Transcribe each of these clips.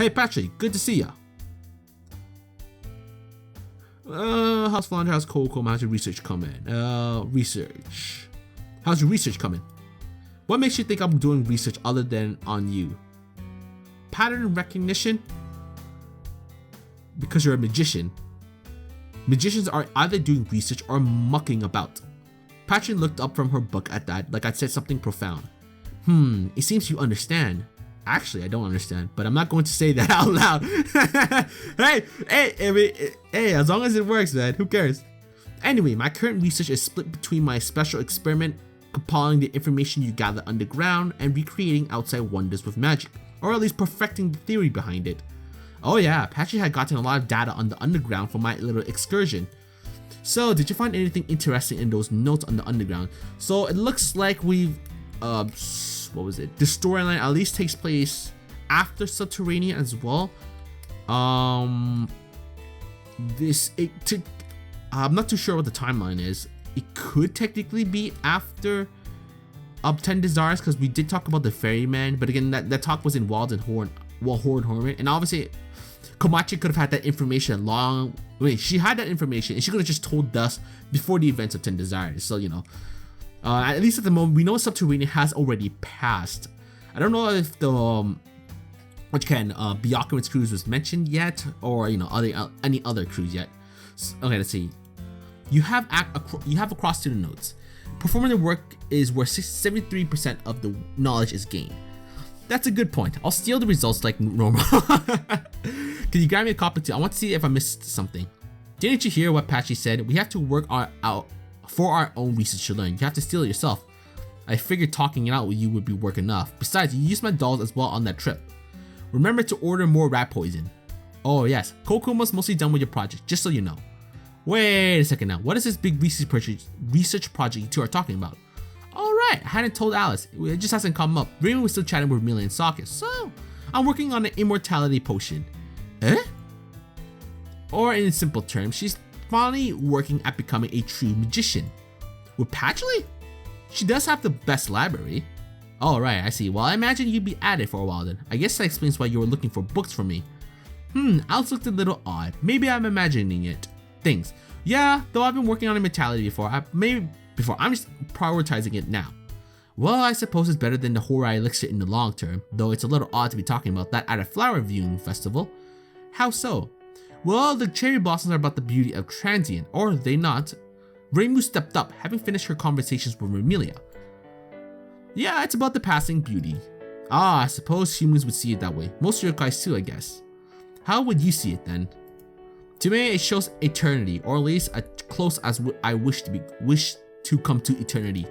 Hey Patchouli, good to see ya. How's Flounder? How's Coco? How's your research coming? Research. How's your research coming? What makes you think I'm doing research other than on you? Pattern recognition? Because you're a magician. Magicians are either doing research or mucking about. Patchouli looked up from her book at that like I'd said something profound. It seems you understand. Actually, I don't understand, but I'm not going to say that out loud. Hey, as long as it works, man, who cares? Anyway, my current research is split between my special experiment, compiling the information you gather underground, and recreating outside wonders with magic, or at least perfecting the theory behind it. Oh yeah, Patchouli had gotten a lot of data on the underground from my little excursion. So, did you find anything interesting in those notes on the underground? So, it looks like we've, what was it? The storyline at least takes place after Subterranean as well. I'm not too sure what the timeline is. It could technically be after 10 Desires, because we did talk about the ferryman, but again, that talk was in Wild and Horn, and obviously Komachi could have had that information she had that information and she could have just told us before the events of 10 Desires. So, you know, at least at the moment, we know Subterranean has already passed. I don't know if the Byakuman's cruise was mentioned yet, or you know, any other cruise yet. Okay, let's see. You have across student notes. Performing the work is where 73% of the knowledge is gained. That's a good point. I'll steal the results like normal. Can you grab me a copy too? I want to see if I missed something. Didn't you hear what Patchouli said? We have to work out for our own research to learn. You have to steal it yourself. I figured talking it out with you would be work enough. Besides, you used my dolls as well on that trip. Remember to order more rat poison. Oh yes, Kokuma's mostly done with your project, just so you know. Wait a second now, what is this big research project you two are talking about? Alright, I hadn't told Alice, it just hasn't come up. Raymond was still chatting with Millie and Socket, so I'm working on an immortality potion. Eh? Or in simple terms, she's finally working at becoming a true magician. With Patchouli? She does have the best library. Alright, I see. Well, I imagine you'd be at it for a while then. I guess that explains why you were looking for books from me. Alice looked a little odd. Maybe I'm imagining it. Things. Yeah, though I've been working on immortality before. I'm just prioritizing it now. Well, I suppose it's better than the Horai elixir in the long term, though it's a little odd to be talking about that at a flower viewing festival. How so? Well, the cherry blossoms are about the beauty of transient, or are they not? Reimu stepped up, having finished her conversations with Remilia. Yeah, it's about the passing beauty. Ah, I suppose humans would see it that way. Most yokai too, I guess. How would you see it then? To me, it shows eternity, or at least as close as I wish to come to eternity.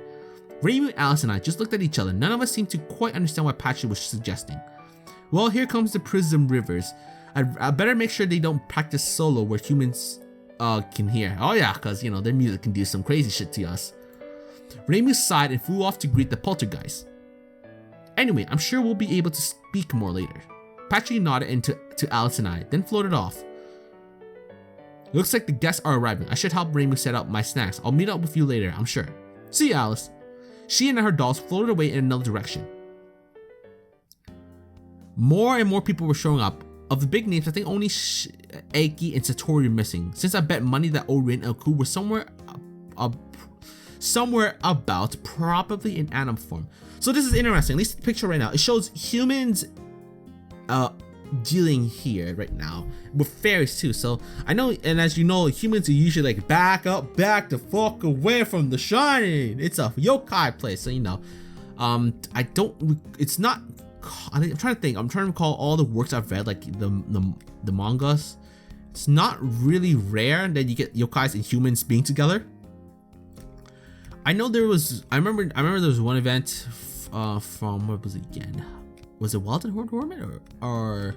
Reimu, Alice, and I just looked at each other. None of us seemed to quite understand what Patchouli was suggesting. Well, here comes the Prism Rivers. I better make sure they don't practice solo where humans can hear. Oh yeah, because you know their music can do some crazy shit to us. Reimu sighed and flew off to greet the poltergeist. Anyway, I'm sure we'll be able to speak more later. Patchouli nodded to Alice and I, then floated off. Looks like the guests are arriving. I should help Reimu set up my snacks. I'll meet up with you later, I'm sure. See you, Alice. She and her dolls floated away in another direction. More and more people were showing up. Of the big names, I think only Eiki and Satori are missing, since I bet money that Orin and Ku were somewhere about, probably in atom form. So this is interesting. At least the picture right now, it shows humans dealing here right now with fairies too. So I know, and as you know, humans are usually like back the fuck away from the shining. It's a yokai place, so you know. It's not. I'm trying to think. I'm trying to recall all the works I've read, like the mangas. It's not really rare that you get yokais and humans being together. I know there was. I remember there was one event from, what was it again? Was it Wild and Horn or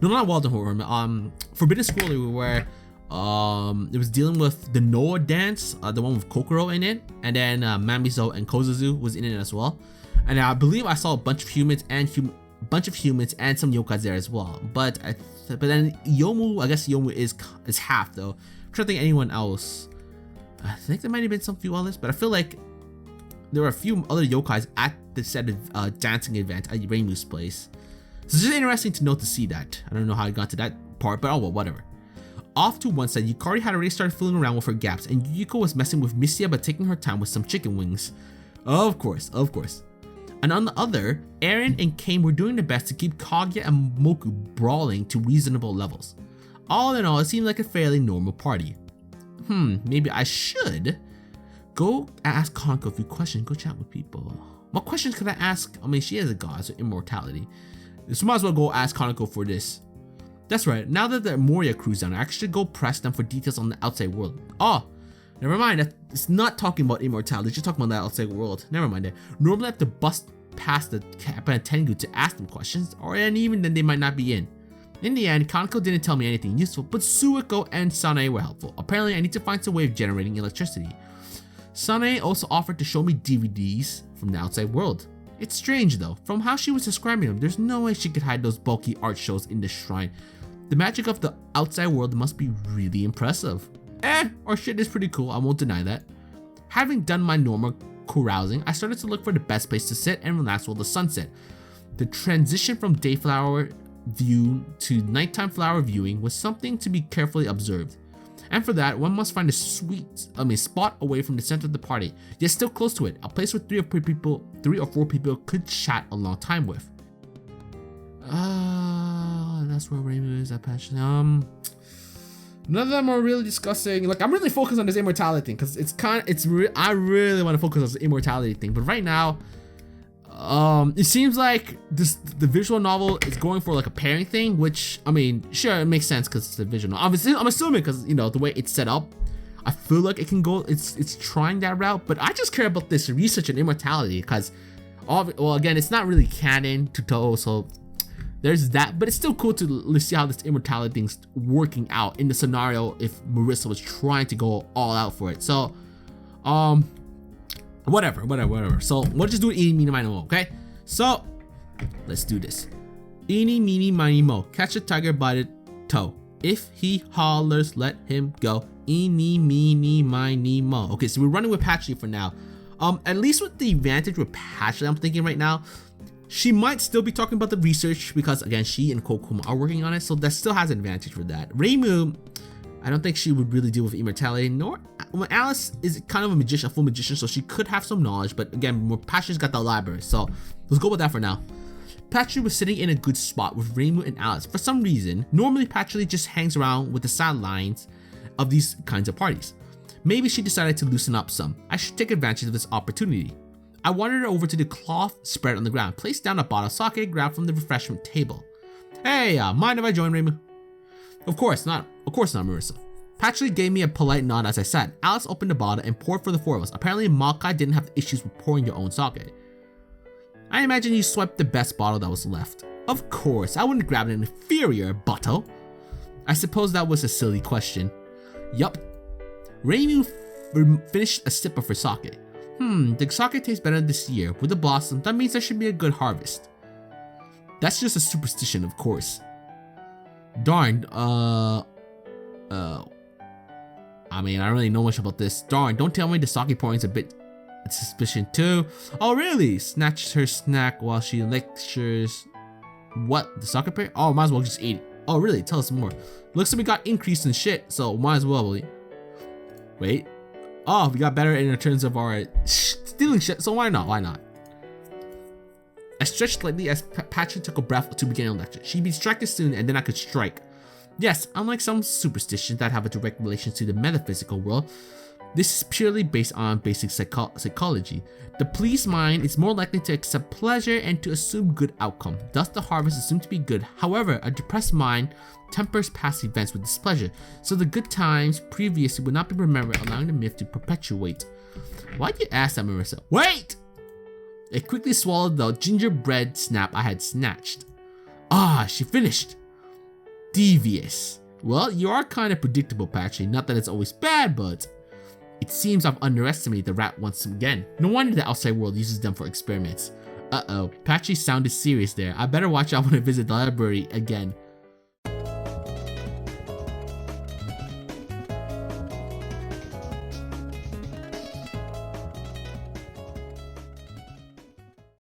no, not Wild and Horn. Forbidden School, where it was dealing with the Noah dance, the one with Kokoro in it, and then Mamizo and Kozuzu was in it as well. And I believe I saw a bunch of humans and some yokais there as well. But then Yomu, I guess Yomu is half though. I'm trying to think anyone else. I think there might have been some few others, but I feel like there were a few other yokais at the set of dancing event at Reimu's place. So it's just interesting to note to see that. I don't know how I got to that part, but oh well, whatever. Off to one side, Yukari had already started fooling around with her gaps, and Yuko was messing with Misia by taking her time with some chicken wings. Of course. And on the other, Eren and Kane were doing their best to keep Kaguya and Moku brawling to reasonable levels. All in all, it seemed like a fairly normal party. Maybe I should go ask Kaneko a few questions, go chat with people. What questions could I ask? I mean, she is a god, so immortality. So might as well go ask Kaneko for this. That's right, now that the Moria crew's down, I actually go press them for details on the outside world. Oh, never mind, it's not talking about immortality, it's just talking about the outside world. Never mind that. Normally I have to bust past the Kappa and Tengu to ask them questions, and even then they might not be in. In the end, Kaneko didn't tell me anything useful, but Suiko and Sanae were helpful. Apparently I need to find some way of generating electricity. Sanae also offered to show me DVDs from the outside world. It's strange though, from how she was describing them, there's no way she could hide those bulky art shows in the shrine. The magic of the outside world must be really impressive. Our shit is pretty cool, I won't deny that. Having done my normal carousing, I started to look for the best place to sit and relax while the sun set. The transition from day flower view to nighttime flower viewing was something to be carefully observed. And for that, one must find a spot away from the center of the party, yet still close to it, a place where 3 or 4 people could chat a long time with. That's where Reimu is at Patchouli. None of them are really discussing, like, I'm really focused on this immortality thing, because I really want to focus on this immortality thing, but right now, it seems like the visual novel is going for like a pairing thing, which, I mean, sure, it makes sense because it's a visual novel. Obviously, I'm assuming because, you know, the way it's set up, I feel like it can go, it's trying that route, but I just care about this research and immortality because, well, again, it's not really canon to Touhou, so there's that, but it's still cool to see how this immortality thing's working out in the scenario if Marisa was trying to go all out for it. So, whatever. So we'll just do it eeny, meeny, miny, mo, okay? So, let's do this. Eeny, meeny, miny, mo. Catch a tiger by the toe. If he hollers, let him go. Eeny, meeny, miny, mo. Okay, so we're running with Patchouli for now. At least with the advantage with Patchouli, I'm thinking right now, she might still be talking about the research because, again, she and Kokuma are working on it, so that still has an advantage for that. Reimu, I don't think she would really deal with immortality, nor Alice is kind of a magician, a full magician, so she could have some knowledge, but again, Patchouli's got the library, so let's go with that for now. Patchouli was sitting in a good spot with Reimu and Alice. For some reason, normally Patchouli just hangs around with the sidelines of these kinds of parties. Maybe she decided to loosen up some. I should take advantage of this opportunity. I wandered her over to the cloth spread on the ground, placed down a bottle of sake grabbed from the refreshment table. Hey, mind if I join, Reimu? Of course not, Marisa. Patchouli gave me a polite nod as I sat. Alice opened the bottle and poured for the 4 of us. Apparently Magi didn't have issues with pouring your own sake. I imagine you swiped the best bottle that was left. Of course, I wouldn't grab an inferior bottle. I suppose that was a silly question. Yup. Reimu finished a sip of her sake. The sake tastes better this year. With the blossom, that means there should be a good harvest. That's just a superstition, of course. Darn, I mean, I don't really know much about this. Darn, don't tell me the sake pouring's a bit suspicious too. Oh, really? Snatched her snack while she lectures. What? The sake pouring? Oh, might as well just eat it. Oh, really? Tell us more. Looks like we got increased in shit, so might as well. Wait. Oh, we got better in terms of our stealing shit, so why not? I stretched slightly as Patchouli took a breath to begin a lecture. She'd be distracted soon and then I could strike. Yes, unlike some superstitions that have a direct relation to the metaphysical world, this is purely based on basic psychology. The pleased mind is more likely to accept pleasure and to assume good outcome. Thus, the harvest is assumed to be good. However, a depressed mind tempers past events with displeasure, so the good times previously would not be remembered, allowing the myth to perpetuate. Why'd you ask that, Marisa? Wait! I quickly swallowed the gingerbread snap I had snatched. Ah, she finished. Devious. Well, you are kind of predictable, Patchouli. Not that it's always bad, but it seems I've underestimated the rat once again. No wonder the outside world uses them for experiments. Uh-oh, Patchouli sounded serious there. I better watch out when I visit the library again.